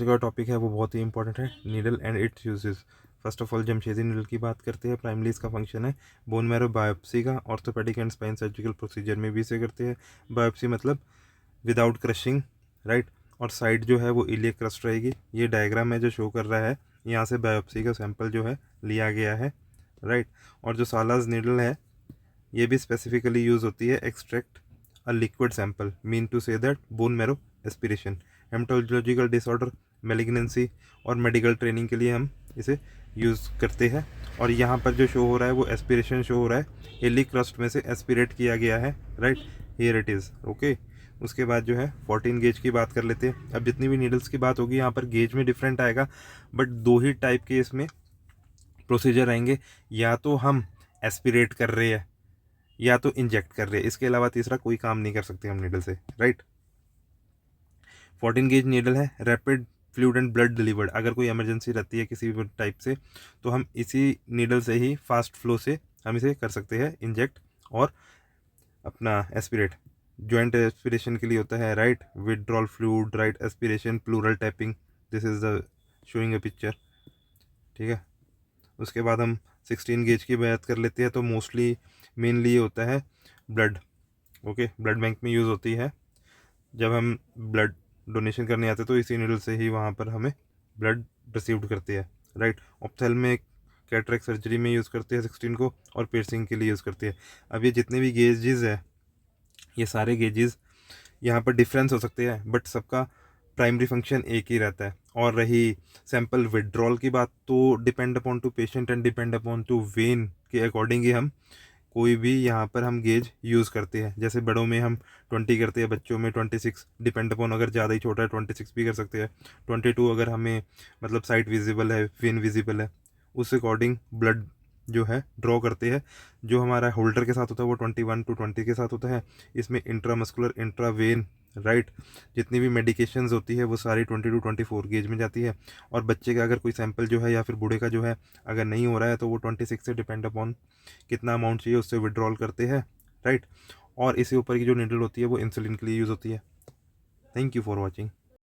का टॉपिक है वो बहुत ही इंपॉर्टेंट है, needle and its uses. First of all Jamshidi needle की बात करते हैं। प्राइमली इसका फंक्शन है बोन मैरो बायोप्सी का। Orthopaedic and spine surgical procedure में भी इसे करते हैं। बायोप्सी मतलब विदाउट क्रशिंग, राइट। और साइड जो है वो इलियक क्रस्ट रहेगी। ये डायग्राम है जो शो कर रहा है, यहाँ से बायोप्सी का सैंपल जो है लिया गया है, राइट। और जो सालाज नीडल है ये भी स्पेसिफिकली यूज़ होती है extract a liquid sample, mean to say that bone marrow aspiration. Haematological disorder, malignancy और मेडिकल ट्रेनिंग के लिए हम इसे यूज़ करते हैं। और यहाँ पर जो शो हो रहा है वो एस्पिरेशन शो हो रहा है, इलिक क्रस्ट में से एस्पिरेट किया गया है, right. Here it is, okay. उसके बाद जो है 14 गेज की बात कर लेते हैं। अब जितनी भी नीडल्स की बात होगी यहाँ पर गेज में डिफरेंट आएगा, बट दो ही टाइप के इसमें प्रोसीजर आएंगे। या तो हम एस्पिरेट कर रहे हैं या तो इंजेक्ट कर रहे हैं, इसके अलावा तीसरा कोई काम नहीं कर सकते हम नीडल से, राइट। 14 गेज नीडल है, rapid fluid and blood delivered. अगर कोई इमरजेंसी रहती है किसी भी टाइप से तो हम इसी नीडल से ही फास्ट फ्लो से हम इसे कर सकते हैं इंजेक्ट और अपना एस्पिरेट। जॉइंट एस्पिरेशन के लिए होता है, right, withdrawal fluid, right, aspiration, pleural tapping. This is the showing a picture, ठीक है। उसके बाद हम 16 गेज की बात कर लेते हैं। तो मोस्टली मेनली ये होता है ब्लड, ओके, ब्लड बैंक में यूज़ होती है। जब हम ब्लड डोनेशन करने आते हैं तो इसी नीडल से ही वहाँ पर हमें ब्लड रिसीव्ड करते हैं, राइट। ऑप्थेल्मिक कैटरेक्ट सर्जरी में यूज़ करते हैं 16 को, और पियर्सिंग के लिए यूज़ करते हैं। अब ये जितने भी गेजेस है, ये सारे गेजेस यहाँ पर डिफरेंस हो सकते हैं, बट सबका प्राइमरी फंक्शन एक ही रहता है। और रही सैंपल विड्रॉल की बात, तो depend upon two patient and depend upon two when के अकॉर्डिंग ही हम कोई भी यहाँ पर हम गेज यूज़ करते हैं। जैसे बड़ों में हम 20 करते हैं, बच्चों में 26, डिपेंड अपॉन अगर ज़्यादा ही छोटा है 26 भी कर सकते हैं। 22 अगर हमें मतलब साइट विजिबल है, वेन विजिबल है, उस अकॉर्डिंग ब्लड जो है ड्रॉ करते हैं। जो हमारा होल्डर के साथ होता है वो 21 to 20 के साथ होता है। इसमें इंट्रामस्कुलर, इंट्रावेन, राइट, जितनी भी मेडिकेशंस होती है वो सारी 20 to 24 गेज में जाती है। और बच्चे का अगर कोई सैंपल जो है या फिर बूढ़े का जो है अगर नहीं हो रहा है तो वो 26 से डिपेंड अपॉन कितना अमाउंट चाहिए उससे विड्रॉल करते हैं, राइट। और इसके ऊपर की जो निडल होती है वो इंसुलिन के लिए यूज़ होती है। Thank you for watching.